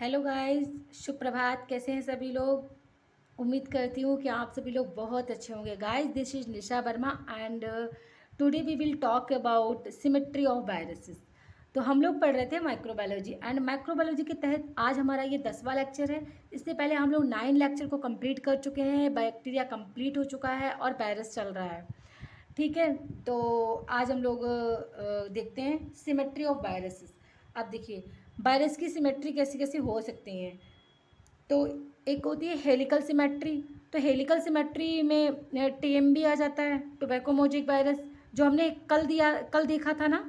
Hello guys, शुभ प्रभात। कैसे हैं सभी लोग। उम्मीद करती हूँ कि आप सभी लोग बहुत अच्छे होंगे। Guys, this is Nisha Verma and today we will talk about symmetry of viruses. तो हम लोग पढ़ रहे थे माइक्रोबायोलॉजी एंड माइक्रोबायोलॉजी के तहत आज हमारा ये 10वां लेक्चर है। इससे पहले हम लोग 9 लेक्चर को कंप्लीट कर चुके हैं। बैक्टीरिया कंप्लीट हो चुका है और वायरस चल रहा है। ठीक है, तो आज हम लोग देखते हैं सिमेट्री ऑफ वायरसेस। अब देखिए, वायरस की सिमेट्री कैसी कैसी हो सकती हैं। तो एक होती है हेलिकल सिमेट्री। तो हेलिकल सिमेट्री में टीएमवी आ जाता है, टोबैको मोजेक वायरस, जो हमने कल देखा था ना,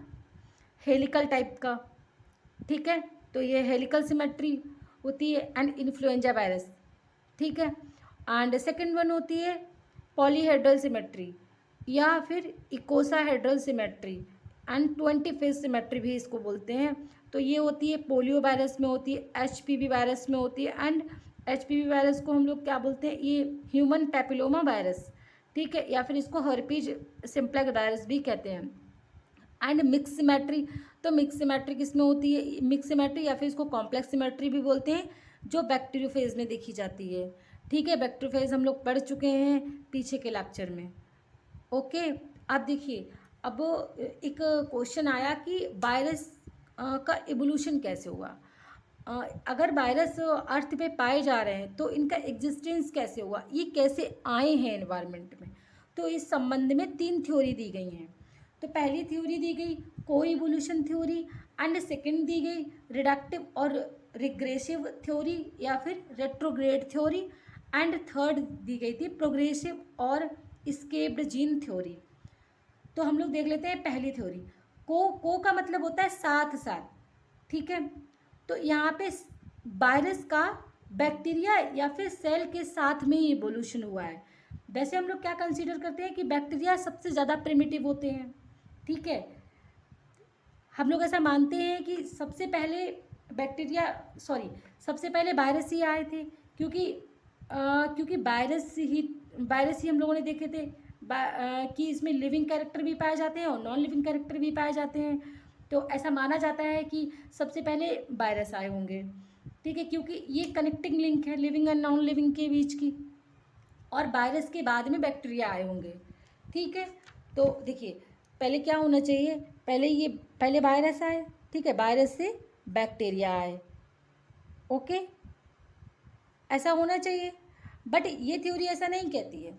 हेलिकल टाइप का। ठीक है, तो ये हेलिकल सिमेट्री होती है एंड इन्फ्लुएंजा वायरस। ठीक है, एंड सेकंड वन होती है पॉलीहेड्रल सिमेट्री या फिर इकोसाहेड्रल सिमेट्री एंड 20 फेज सिमेट्री भी इसको बोलते हैं। तो ये होती है पोलियो वायरस में होती है, एचपीवी वायरस में होती है एंड एचपीवी वायरस को हम लोग क्या बोलते हैं, ये ह्यूमन पैपिलोमा वायरस। ठीक है, या फिर इसको हर्पीज सिम्प्लेक्स वायरस भी कहते हैं। एंड मिक्स सिमेट्री, तो मिक्स सिमेट्री किस में होती है, मिक्स सिमेट्री या फिर इसको कॉम्प्लेक्स सिमेट्री भी बोलते हैं, जो बैक्टीरियोफेज में देखी जाती है। ठीक है, बैक्टीरियोफेज हम लोग पढ़ चुके हैं पीछे के लेक्चर में। ओके, अब देखिए, अब एक क्वेश्चन आया कि वायरस का इवोल्यूशन कैसे हुआ। अगर वायरस अर्थ पे पाए जा रहे हैं तो इनका एग्जिस्टेंस कैसे हुआ, ये कैसे आए हैं एनवायरनमेंट में। तो इस संबंध में 3 थ्योरी दी गई हैं। तो पहली थ्योरी दी गई को इवोल्यूशन थ्योरी एंड सेकंड दी गई रिडक्टिव और रिग्रेसिव थ्योरी या फिर रेट्रोग्रेड थ्योरी एंड थर्ड दी गई थी प्रोग्रेसिव और स्केप्ड जीन थ्योरी। तो हम लोग देख लेते हैं पहली थ्योरी। को का मतलब होता है साथ साथ। ठीक है, तो यहाँ पे वायरस का बैक्टीरिया या फिर सेल के साथ में ही इवोल्यूशन हुआ है। वैसे हम लोग क्या कंसीडर करते हैं कि बैक्टीरिया सबसे ज़्यादा प्रिमिटिव होते हैं। ठीक है, हम लोग ऐसा मानते हैं कि सबसे पहले बैक्टीरिया सॉरी सबसे पहले वायरस ही आए थे, क्योंकि वायरस ही हम लोगों ने देखे थे कि इसमें लिविंग कैरेक्टर भी पाए जाते हैं और नॉन लिविंग कैरेक्टर भी पाए जाते हैं। तो ऐसा माना जाता है कि सबसे पहले वायरस आए होंगे। ठीक है, क्योंकि ये कनेक्टिंग लिंक है लिविंग एंड नॉन लिविंग के बीच की, और वायरस के बाद में बैक्टीरिया आए होंगे। ठीक है, तो देखिए पहले क्या होना चाहिए, पहले वायरस आए। ठीक है, वायरस से बैक्टीरिया आए। ओके, ऐसा होना चाहिए। बट ये थ्योरी ऐसा नहीं कहती है।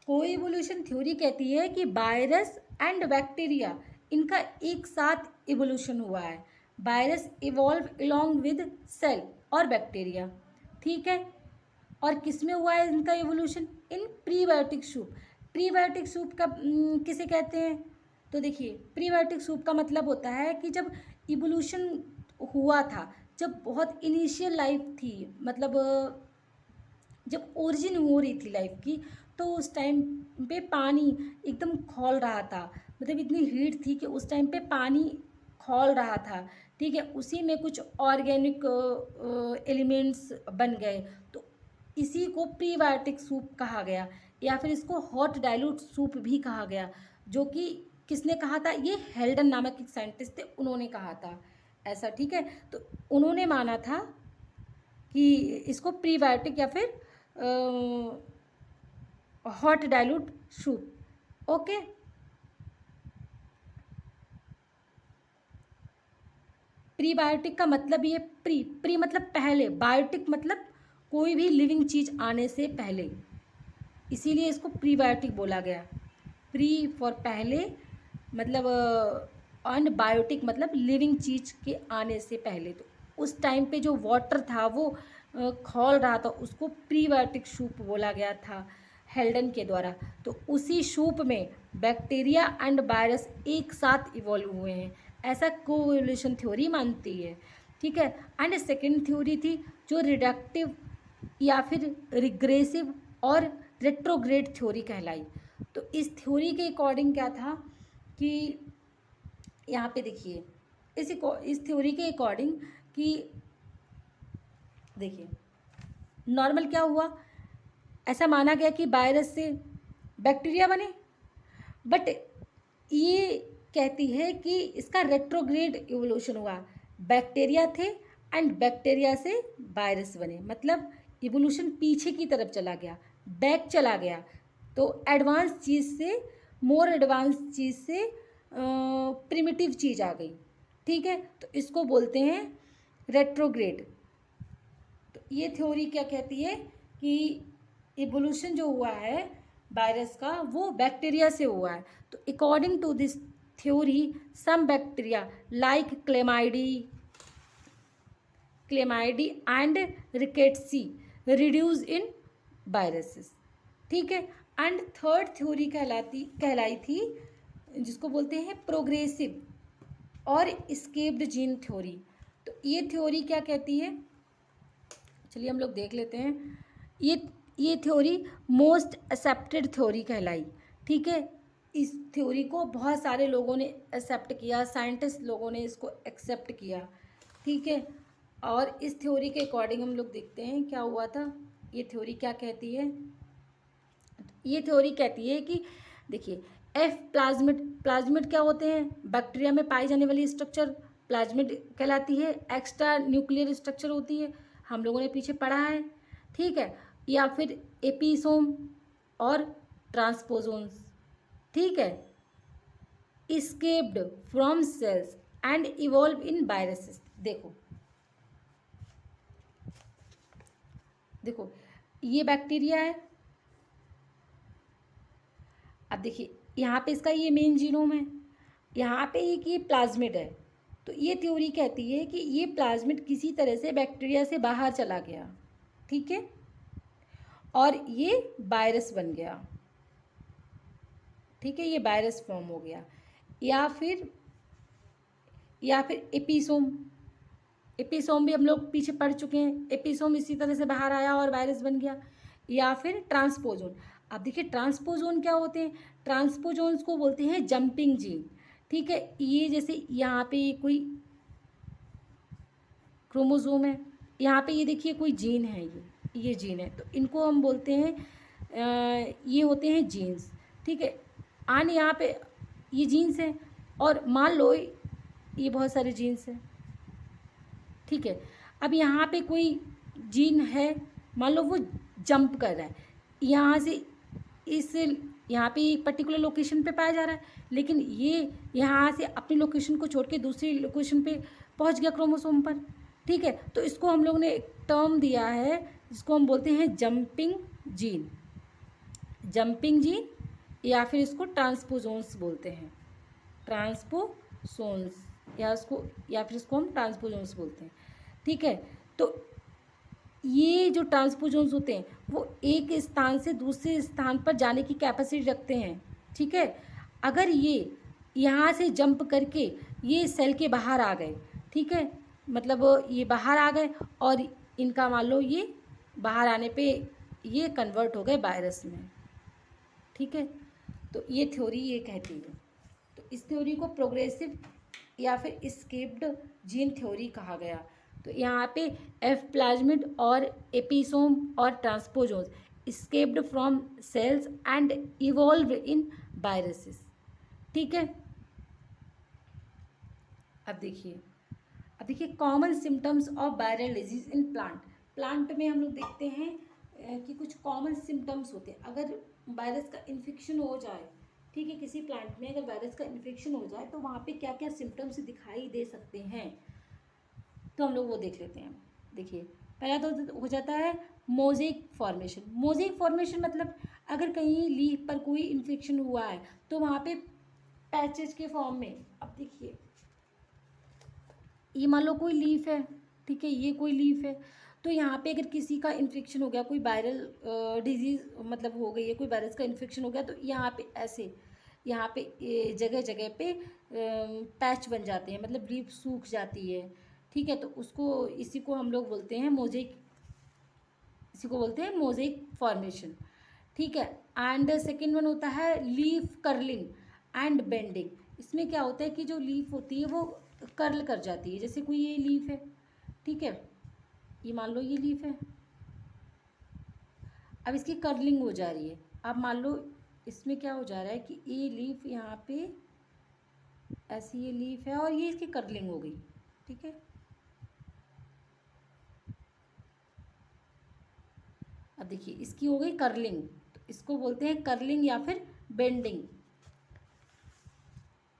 कोई इवोल्यूशन थ्योरी कहती है कि वायरस एंड बैक्टीरिया इनका एक साथ इवोल्यूशन हुआ है। Virus evolve along with cell और बैक्टीरिया। ठीक है, और किस में हुआ है इनका evolution, in prebiotic soup. Prebiotic soup का किसे कहते हैं, तो देखिए प्रीबायोटिक सूप का मतलब होता है कि जब इवोल्यूशन हुआ था, जब बहुत इनिशियल लाइफ थी, मतलब जब ओरिजिन हो रही थी लाइफ की, तो उस टाइम पे पानी एकदम खौल रहा था। मतलब इतनी हीट थी कि उस टाइम पे पानी खौल रहा था। ठीक है, उसी में कुछ ऑर्गेनिक एलिमेंट्स बन गए, तो इसी को प्रीबायोटिक सूप कहा गया, या फिर इसको हॉट डाइल्यूट सूप भी कहा गया। जो कि किसने कहा था, ये हेल्डन नामक एक साइंटिस्ट थे, उन्होंने कहा था ऐसा। ठीक है, तो उन्होंने माना था कि इसको प्रीबायोटिक या फिर hot dilute soup. Okay, prebiotic का मतलब ये प्री मतलब पहले, बायोटिक मतलब कोई भी लिविंग चीज़ आने से पहले, इसीलिए इसको प्रीबायोटिक बोला गया। प्री फॉर पहले मतलब एंड बायोटिक मतलब लिविंग चीज़ के आने से पहले। तो उस टाइम पे जो वाटर था वो खौल रहा था, उसको प्रीबायोटिक सूप बोला गया था हेल्डन के द्वारा। तो उसी सूप में बैक्टीरिया एंड वायरस एक साथ इवॉल्व हुए हैं, ऐसा कोएवोल्यूशन थ्योरी मानती है। ठीक है, एंड सेकेंड थ्योरी थी जो रिडक्टिव या फिर रिग्रेसिव और रेट्रोग्रेड थ्योरी कहलाई। तो इस थ्योरी के अकॉर्डिंग क्या था कि यहाँ पे देखिए, इस थ्योरी के अकॉर्डिंग कि देखिए नॉर्मल क्या हुआ, ऐसा माना गया कि वायरस से बैक्टीरिया बने। बट ये कहती है कि इसका रेट्रोग्रेड इवोल्यूशन हुआ। बैक्टीरिया थे एंड बैक्टीरिया से वायरस बने, मतलब इवोल्यूशन पीछे की तरफ चला गया, बैक चला गया, तो एडवांस चीज़ से, मोर एडवांस चीज़ से प्रिमिटिव चीज़ आ गई, ठीक है, तो इसको बोलते हैं रेट्रोग्रेड। तो ये थ्योरी क्या कहती है कि इवोल्यूशन जो हुआ है वायरस का वो बैक्टीरिया से हुआ है। तो according to this theory some bacteria like chlamydiae and rickettsiae reduce in viruses, ठीक है। एंड थर्ड थ्योरी कहलाई थी जिसको बोलते हैं प्रोग्रेसिव और स्केप्ड जीन थ्योरी। तो ये थ्योरी क्या कहती है, चलिए हम लोग देख लेते हैं। ये थ्योरी मोस्ट एक्सेप्टेड थ्योरी कहलाई, ठीक है। इस थ्योरी को बहुत सारे लोगों ने एक्सेप्ट किया, साइंटिस्ट लोगों ने इसको एक्सेप्ट किया, ठीक है। और इस थ्योरी के अकॉर्डिंग हम लोग देखते हैं क्या हुआ था। ये थ्योरी क्या कहती है, ये थ्योरी कहती है कि देखिए प्लाज्मिड क्या होते हैं, बैक्टीरिया में पाई जाने वाली स्ट्रक्चर प्लाज्मिड कहलाती है। एक्स्ट्रा न्यूक्लियर स्ट्रक्चर होती है, हम लोगों ने पीछे पढ़ा है, ठीक है। या फिर एपिसोम और ट्रांसपोजोन्स, ठीक है, escaped from cells and evolve in viruses. देखो ये बैक्टीरिया है, अब देखिए यहाँ पे इसका ये मेन जीनोम है, यहाँ पे एक ये प्लाज्मिड है। तो ये थ्योरी कहती है कि ये प्लाज्मिड किसी तरह से बैक्टीरिया से बाहर चला गया, ठीक है, और ये वायरस बन गया, ठीक है, ये वायरस फॉर्म हो गया। या फिर एपिसोम भी हम लोग पीछे पढ़ चुके हैं, एपिसोम इसी तरह से बाहर आया और वायरस बन गया। या फिर ट्रांसपोजोन। अब देखिए ट्रांसपोजोन क्या होते हैं, ट्रांसपोजोन्स को बोलते हैं जंपिंग जीन, ठीक है। ये जैसे यहाँ पे कोई क्रोमोसोम है, यहाँ पे ये देखिए कोई जीन है, ये जीन है, तो इनको हम बोलते हैं ये होते हैं जीन्स, ठीक है। आन यहाँ पे ये जीन्स हैं और मान लो ये बहुत सारे जीन्स हैं, ठीक है। अब यहाँ पे कोई जीन है, मान लो वो जंप कर रहा है यहाँ से इस, यहाँ पे एक पर्टिकुलर लोकेशन पे पाया जा रहा है, लेकिन ये यहाँ से अपनी लोकेशन को छोड़ के दूसरी लोकेशन पे पहुँच गया क्रोमोसोम पर, ठीक है। तो इसको हम लोग ने एक टर्म दिया है जिसको हम बोलते हैं जंपिंग जीन, या फिर इसको ट्रांसपोजोन्स बोलते हैं, ट्रांसपोसोन्स, या फिर इसको हम ट्रांसपोजोन्स बोलते हैं, ठीक है। तो ये जो ट्रांसपोजोन्स होते हैं वो एक स्थान से दूसरे स्थान पर जाने की कैपेसिटी रखते हैं, ठीक है। अगर ये यहाँ से जंप करके ये सेल के बाहर आ गए, ठीक है, मतलब ये बाहर आ गए और इनका मान लो ये बाहर आने पे ये कन्वर्ट हो गए वायरस में, ठीक है। तो ये थ्योरी ये कहती है। तो इस थ्योरी को प्रोग्रेसिव या फिर स्केप्ड जीन थ्योरी कहा गया। तो यहाँ पे एफ प्लाज्मिड और एपिसोम और transposons escaped from cells and evolve in viruses, ठीक है। अब देखिए common symptoms of viral disease in plant में हम लोग देखते हैं कि कुछ कॉमन सिम्टम्स होते हैं। अगर वायरस का इन्फेक्शन हो जाए, ठीक है, किसी प्लांट में अगर वायरस का इन्फेक्शन हो जाए तो वहाँ पे क्या क्या सिम्टम्स दिखाई दे सकते हैं, तो हम लोग वो देख लेते हैं। देखिए पहला तो हो जाता है मोज़ेक फॉर्मेशन मतलब अगर कहीं लीफ पर कोई इन्फेक्शन हुआ है तो वहाँ पे पैचेज के फॉर्म में, अब देखिए ये मान लो कोई लीफ है, ठीक है, ये कोई लीफ है, तो यहाँ पे अगर किसी का इन्फेक्शन हो गया, कोई वायरल डिजीज़ मतलब हो गई है, कोई वायरस का इन्फेक्शन हो गया, तो यहाँ पे ऐसे यहाँ पे जगह जगह पे पैच बन जाते हैं, मतलब लीफ सूख जाती है, ठीक है। तो इसी को हम लोग बोलते हैं मोज़ेक फॉर्मेशन, ठीक है। एंड सेकेंड वन होता है लीफ कर्लिंग एंड बेंडिंग। इसमें क्या होता है कि जो लीफ होती है वो कर्ल कर जाती है, जैसे कोई ये लीफ है, ठीक है, ये मान लो ये लीफ है, अब इसकी कर्लिंग हो जा रही है। अब मान लो इसमें क्या हो जा रहा है कि ये लीफ यहाँ पे ऐसी ये लीफ है और ये इसकी कर्लिंग हो गई, ठीक है। अब देखिए इसकी हो गई कर्लिंग, तो इसको बोलते हैं कर्लिंग या फिर बेंडिंग,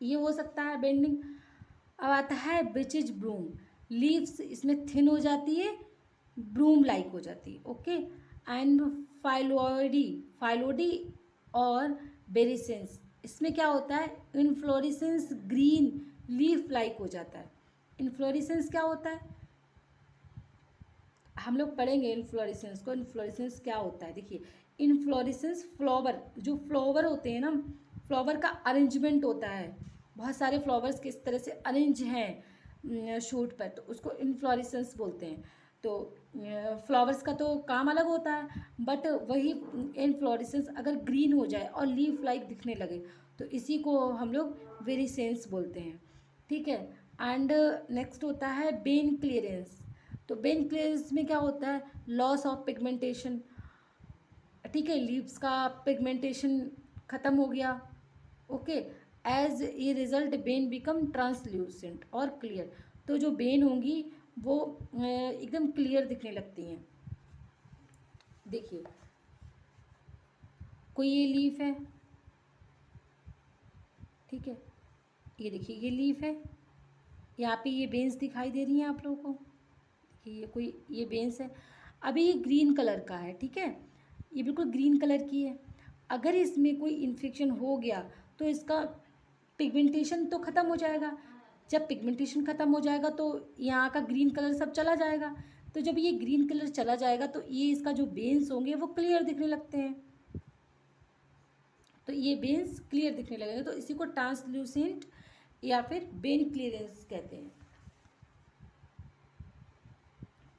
ये हो सकता है बेंडिंग। अब आता है विच इज ब्रूम, लीव्स इसमें थिन हो जाती है, ब्रूम लाइक हो जाती है, ओके। एंड फाइलोडी, फाइलोडी और बेरिसेंस, इसमें क्या होता है, इनफ्लोरेसेंस ग्रीन लीफ लाइक हो जाता है। इनफ्लोरेसेंस क्या होता है, हम लोग पढ़ेंगे इनफ्लोरेसेंस को, इनफ्लोरेसेंस क्या होता है। देखिए इनफ्लोरेसेंस फ्लावर, जो फ्लावर होते हैं ना, फ्लावर का अरेंजमेंट होता है, बहुत सारे फ्लावर्स किस तरह से अरेंज हैं शूट पर, तो उसको इनफ्लोरेसेंस बोलते हैं। तो फ्लावर्स का तो काम अलग होता है, बट वही इनफ्लोरेसेंस अगर ग्रीन हो जाए और लीफ लाइक दिखने लगे तो इसी को हम लोग वेरिसेंस बोलते हैं, ठीक है। एंड नेक्स्ट होता है बेन क्लियरेंस, तो बेन क्लियरेंस में क्या होता है, लॉस ऑफ पिगमेंटेशन, ठीक है, लीव्स का पिगमेंटेशन ख़त्म हो गया, okay. As a result vein become translucent और क्लियर, तो जो बेन होंगी वो एकदम क्लियर दिखने लगती हैं। देखिए कोई ये लीफ है, ठीक है, ये देखिए ये लीफ है, यहाँ पे ये बेन्स दिखाई दे रही हैं आप लोगों को, देखिए ये कोई ये बेन्स है, अभी ये ग्रीन कलर का है, ठीक है, ये बिल्कुल ग्रीन कलर की है। अगर इसमें कोई इन्फेक्शन हो गया तो इसका पिगमेंटेशन तो ख़त्म हो जाएगा, जब पिगमेंटेशन ख़त्म हो जाएगा तो यहाँ का ग्रीन कलर सब चला जाएगा, तो जब ये ग्रीन कलर चला जाएगा तो ये इसका जो बेन्स होंगे वो क्लियर दिखने लगते हैं, तो ये बेन्स क्लियर दिखने लगेंगे, तो इसी को ट्रांसल्यूसेंट या फिर बेन क्लियरेंस कहते हैं।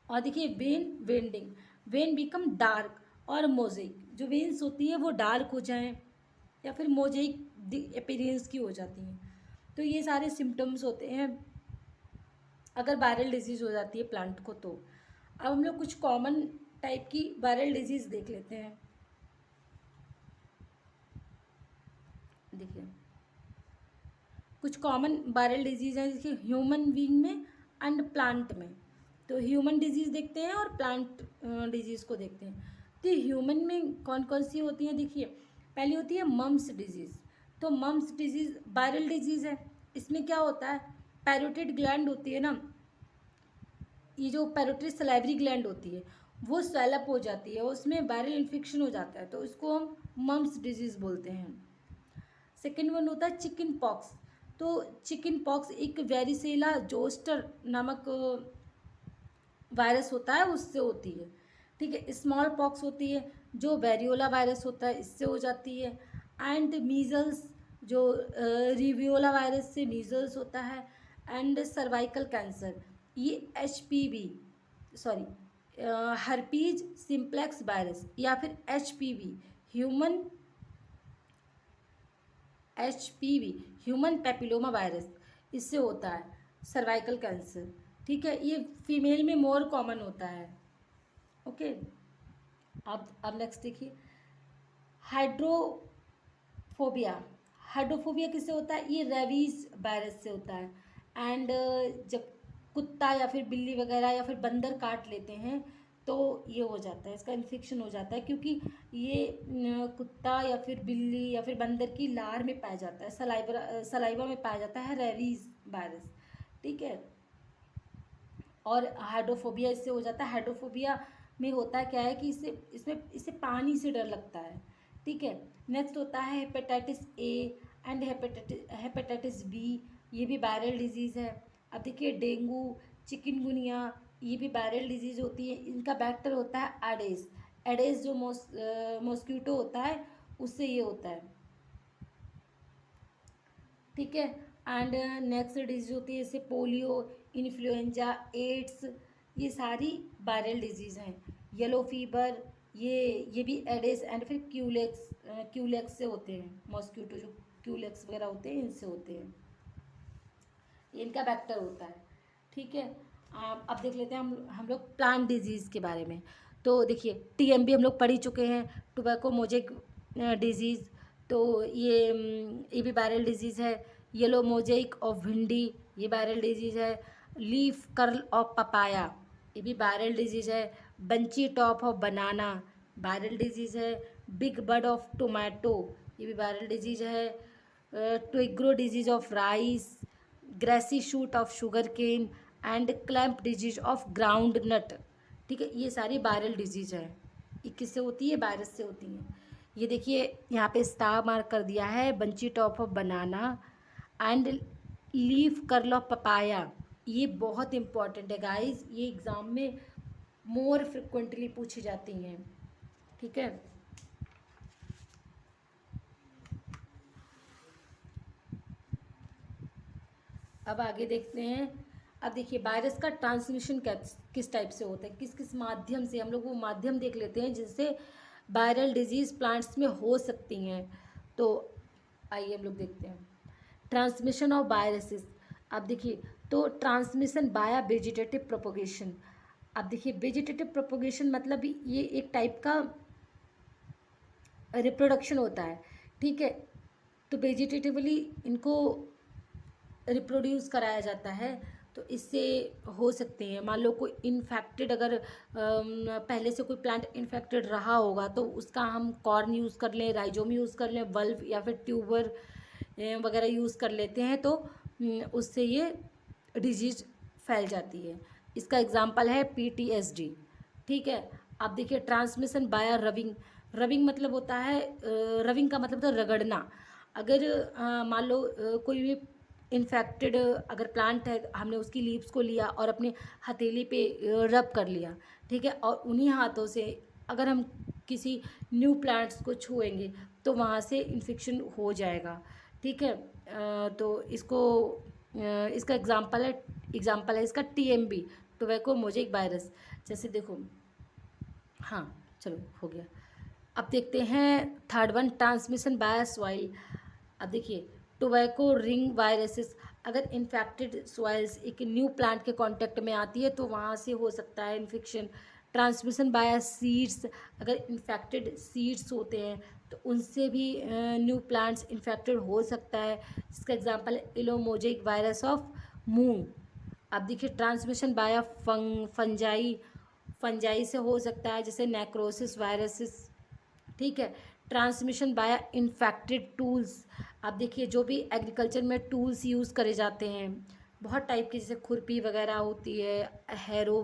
और देखिए when vending, when become dark और मोजेक, जो वेन्स होती है वो डार्क हो जाएं या फिर मोजेक अपीयरेंस की हो जाती हैं, तो ये सारे सिम्टम्स होते हैं अगर वायरल डिजीज़ हो जाती है प्लांट को। तो अब हम लोग कुछ कॉमन टाइप की वायरल डिजीज़ देख लेते हैं। देखिए कुछ कॉमन वायरल डिजीज़ हैं जैसे ह्यूमन बीइंग में एंड प्लांट में, तो ह्यूमन डिजीज़ देखते हैं और प्लांट डिजीज़ को देखते हैं। तो ह्यूमन में कौन कौन सी होती हैं, देखिए पहली होती है मम्स डिजीज़, तो मम्स डिजीज़ वायरल डिजीज़ है, इसमें क्या होता है, पैरोटिड ग्लैंड होती है ना, ये जो पैरोटिड सलाइवरी ग्लैंड होती है वो स्वेलअप हो जाती है, उसमें वायरल इन्फेक्शन हो जाता है, तो इसको हम मम्स डिजीज़ बोलते हैं। सेकेंड वन होता है चिकन पॉक्स, तो चिकन पॉक्स एक वेरिसेला जोस्टर नामक वायरस होता है उससे होती है, ठीक है। स्मॉल पॉक्स होती है जो वेरियोला वायरस होता है इससे हो जाती है। एंड मीज़ल्स जो रिवियोला वायरस से मीज़ल्स होता है। एंड सर्वाइकल कैंसर ये HPV sorry herpes simplex virus या फिर HPV ह्यूमन पेपिलोमा वायरस, इससे होता है सर्वाइकल कैंसर, ठीक है, ये फीमेल में मोर कॉमन होता है, ओके। अब नेक्स्ट देखिए हाइड्रोफोबिया, हाइड्रोफोबिया किससे होता है, ये रेबीज वायरस से होता है। एंड जब कुत्ता या फिर बिल्ली वगैरह या फिर बंदर काट लेते हैं तो ये हो जाता है, इसका इन्फेक्शन हो जाता है, क्योंकि ये कुत्ता या फिर बिल्ली या फिर बंदर की लार में पाया जाता है, सलाइवा में पाया जाता है रेबीज वायरस, ठीक है। और हाइड्रोफोबिया इससे हो जाता है, हाइड्रोफोबिया में होता है क्या है कि इससे पानी से डर लगता है, ठीक है। नेक्स्ट होता है hepatitis A and hepatitis B, ये भी वायरल डिजीज़ है। अब देखिए डेंगू, चिकनगुनिया, ये भी वायरल डिजीज़ होती है, इनका वेक्टर होता है एडेस, एडेस जो मॉस्किटो होता है उससे ये होता है, ठीक है। एंड नेक्स्ट डिजीज होती है जैसे पोलियो, इन्फ्लुएंजा, एड्स, ये सारी वायरल डिजीज़ हैं। येलो फीवर ये भी एडेस एंड फिर क्यूलेक्स से होते हैं, मॉस्किटो जो क्यूलेक्स वगैरह होते हैं इनसे होते हैं, इनका वेक्टर होता है, ठीक है। अब देख लेते हैं हम लोग प्लांट डिजीज़ के बारे में। तो देखिए TMB हम लोग पढ़ ही चुके हैं, टोबैको मोजेक डिजीज़, तो ये भी वायरल डिजीज़ है। येलो मोजेक ऑफ भिंडी ये वायरल डिजीज़ है। लीफ कर्ल ऑफ पपाया ये भी वायरल डिजीज़ है। Bunchy top of banana viral disease है। बिग बड ऑफ टोमेटो, ये भी वायरल डिजीज़ है। Tungro disease of rice, grassy shoot of sugarcane and clump disease of groundnut. ठीक है, ये सारी वायरल डिजीज है। ये किससे होती है? वायरस से होती है। ये देखिए यहाँ पे स्टार मार्क कर दिया है, bunchy top of banana and leaf curl of papaya. ये बहुत इंपॉर्टेंट है गाइस, ये एग्ज़ाम में मोर फ्रिक्वेंटली पूछी जाती हैं। ठीक है, अब आगे देखते हैं। अब देखिए वायरस का ट्रांसमिशन किस टाइप से होता है, किस किस माध्यम से, हम लोग वो माध्यम देख लेते हैं जिससे वायरल डिजीज प्लांट्स में हो सकती हैं। तो आइए हम लोग देखते हैं ट्रांसमिशन ऑफ वायरसेस। अब देखिए, तो ट्रांसमिशन बाय वेजिटेटिव प्रोपोगेशन। अब देखिए वेजिटेटिव प्रोपोगेशन मतलब ये एक टाइप का रिप्रोडक्शन होता है। ठीक है, तो वेजिटेटिवली इनको रिप्रोड्यूस कराया जाता है। तो इससे हो सकते हैं, मान लो कोई इन्फेक्टेड, अगर पहले से कोई प्लांट इन्फेक्टेड रहा होगा तो उसका हम कॉर्न यूज़ कर लें, राइजोम यूज़ कर लें, बल्ब या फिर ट्यूबर वगैरह यूज़ कर लेते हैं, तो उससे ये डिजीज फैल जाती है। इसका एग्जांपल है PTSD। ठीक है, आप देखिए ट्रांसमिशन बाय रबिंग। रबिंग मतलब होता है, रबिंग का मतलब होता है रगड़ना। अगर मान लो कोई भी इन्फेक्टेड अगर प्लांट है, हमने उसकी लीव्स को लिया और अपने हथेली पे रब कर लिया, ठीक है, और उन्हीं हाथों से अगर हम किसी न्यू प्लांट्स को छुएंगे तो वहाँ से इन्फेक्शन हो जाएगा। ठीक है, तो इसको इसका एग्जाम्पल है इसका TMB, टोबैको मोज़ेक वायरस। जैसे देखो, हाँ चलो हो गया। अब देखते हैं third one, transmission by soil. अब देखिए टोबैको रिंग वायरसेस, अगर इन्फेक्टेड सॉइल्स एक न्यू प्लांट के कांटेक्ट में आती है तो वहाँ से हो सकता है इन्फेक्शन। ट्रांसमिशन बाय सीड्स, अगर इन्फेक्टेड सीड्स होते हैं तो उनसे भी न्यू प्लांट्स इन्फेक्टेड हो सकता है। इसका एग्जांपल है इलोमोजेक वायरस ऑफ मूंग। अब देखिए ट्रांसमिशन बाय फंजाई, फंजाई से हो सकता है, जैसे नेक्रोसिस वायरसेस। ठीक है, ट्रांसमिशन बाय इन्फेक्टेड टूल्स। अब देखिए जो भी एग्रीकल्चर में टूल्स यूज़ करे जाते हैं, बहुत टाइप की, जैसे खुरपी वगैरह होती है, हैरो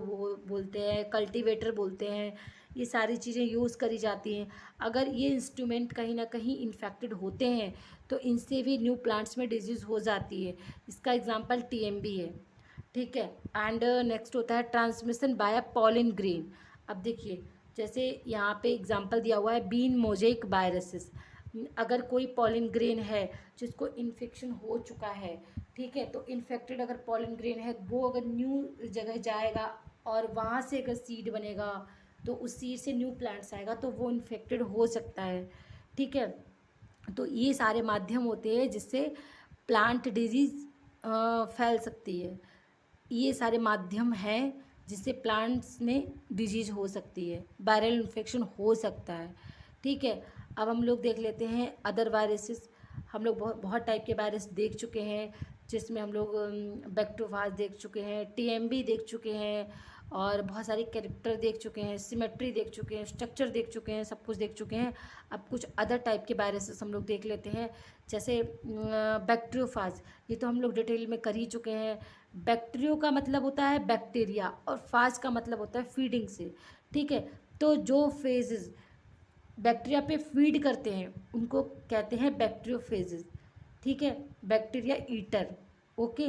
बोलते हैं, कल्टीवेटर बोलते हैं, ये सारी चीज़ें यूज़ करी जाती हैं। अगर ये इंस्ट्रूमेंट कहीं ना कहीं इन्फेक्टेड होते हैं तो इनसे भी न्यू प्लांट्स में डिजीज़ हो जाती है। इसका एग्जांपल TMB है। ठीक है, एंड नेक्स्ट होता है ट्रांसमिशन बाय पॉलिन ग्रेन। अब देखिए जैसे यहाँ पे एग्जांपल दिया हुआ है बीन मोजेक वायरसेस। अगर कोई पॉलिन ग्रेन है जिसको इन्फेक्शन हो चुका है, ठीक है, तो इन्फेक्टेड अगर पॉलिन ग्रेन है, वो अगर न्यू जगह जाएगा और वहाँ से अगर सीड बनेगा तो उस सीड से न्यू प्लांट्स आएगा तो वो इन्फेक्टेड हो सकता है। ठीक है, तो ये सारे माध्यम होते हैं जिससे प्लांट डिजीज़ फैल सकती है। ये सारे माध्यम हैं जिससे प्लांट्स में डिजीज हो सकती है, वायरल इन्फेक्शन हो सकता है। ठीक है, अब हम लोग देख लेते हैं अदर वायरसेस। हम लोग बहुत बहुत टाइप के वायरस देख चुके हैं, जिसमें हम लोग बैक्टोफाज देख चुके हैं, TMB देख चुके हैं, और बहुत सारे कैरेक्टर देख चुके हैं, सिमेट्री देख चुके हैं, स्ट्रक्चर देख चुके हैं, सब कुछ देख चुके हैं। अब कुछ अदर टाइप के वायरसेस हम लोग देख लेते हैं, जैसे बैक्टीरियोफाज। ये तो हम लोग डिटेल में कर ही चुके हैं। बैक्टीरियो का मतलब होता है बैक्टीरिया और फाज का मतलब होता है फीडिंग से। ठीक है, तो जो फेजेस बैक्टीरिया पे फीड करते हैं उनको कहते हैं बैक्टीरियोफेजेस। ठीक है, बैक्टीरिया ईटर। ओके,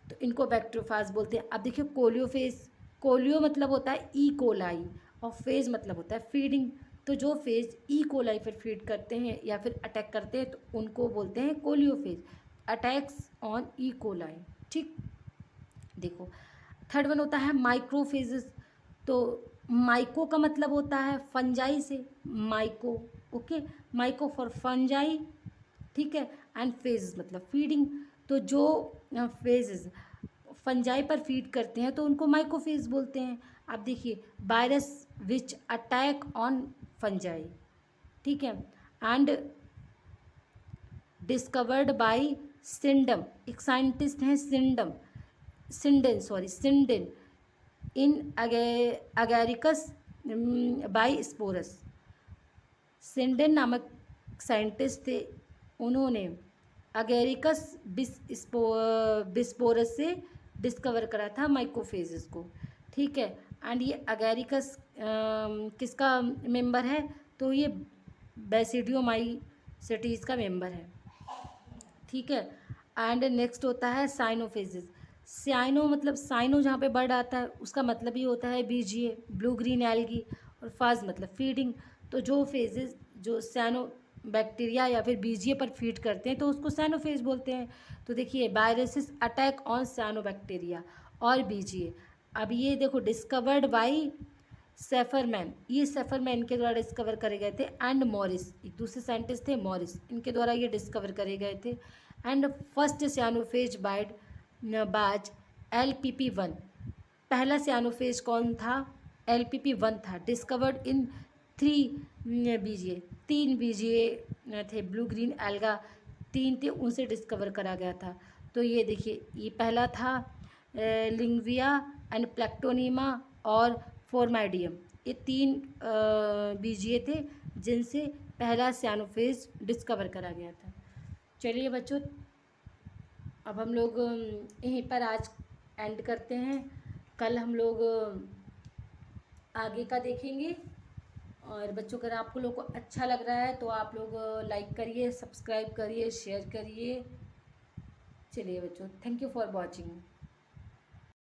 तो इनको बैक्टीरियोफाज बोलते हैं। अब देखिए कोलियोफेज, कोलियो मतलब होता है ई कोलाई और फेज मतलब होता है फीडिंग। तो जो फेज ई कोलाई पर फीड करते हैं या फिर अटैक करते हैं तो उनको बोलते हैं कोलियोफेज, अटैक्स ऑन ई कोलाई। ठीक, देखो थर्ड वन होता है माइक्रोफेजेस। तो माइको का मतलब होता है फंजाई से, myco. Okay, myco for fungi. ठीक है, एंड फेज मतलब फीडिंग। तो जो फेजेस फंजाई पर फीड करते हैं तो उनको माइकोफेज बोलते हैं। आप देखिए virus which attack on fungi. ठीक है, एंड डिस्कवर्ड बाय सिंडम, एक साइंटिस्ट हैं सिंडेन इन अगेरिकस बाई स्पोरस। सिंडन नामक साइंटिस्ट थे, उन्होंने अगेरिकस बिस्पोरस से डिस्कवर करा था माइकोफेजेस को, ठीक है। एंड ये अगेरिकस किसका मेंबर है, तो ये बेसिडियोमाइसिटीज़ का मेंबर है, ठीक है। एंड नेक्स्ट होता है साइनोफेजेस। साइनो मतलब साइनो जहाँ पे बर्ड आता है उसका मतलब ही होता है बीजीए, ब्लू ग्रीन एल्गी, और फाज मतलब फीडिंग। तो जो फेजेस जो सैनो बैक्टीरिया या फिर बीजीए पर फीड करते हैं तो उसको सैनोफेज बोलते हैं। तो देखिए वायरसेस अटैक ऑन सैनो बैक्टीरिया और बीजीए। अब ये देखो डिस्कवर्ड बाई सेफरमैन, ये सेफरमैन के द्वारा डिस्कवर करे गए थे, एंड मॉरिस, एक दूसरे साइंटिस्ट थे मॉरिस, इनके द्वारा ये डिस्कवर करे गए थे। एंड फर्स्ट सियानोफेज बाइड बाज LPP1, पहला सियानोफेज कौन था, LPP1 था, डिस्कवर्ड इन 3 बीजीए, 3 बीजीए थे, ब्लू ग्रीन एल्गा 3 थे, उनसे डिस्कवर करा गया था। तो ये देखिए ये पहला था लिंगविया एंड प्लेक्टोनीमा और फॉर्माइडियम, ये 3 बीजीए थे जिनसे पहला सियानोफेज डिस्कवर करा गया था। चलिए बच्चों, अब हम लोग यहीं पर आज एंड करते हैं, कल हम लोग आगे का देखेंगे। और बच्चों अगर आपको लोग को अच्छा लग रहा है तो आप लोग लाइक करिए, सब्सक्राइब करिए, शेयर करिए। चलिए बच्चों, थैंक यू फॉर वॉचिंग।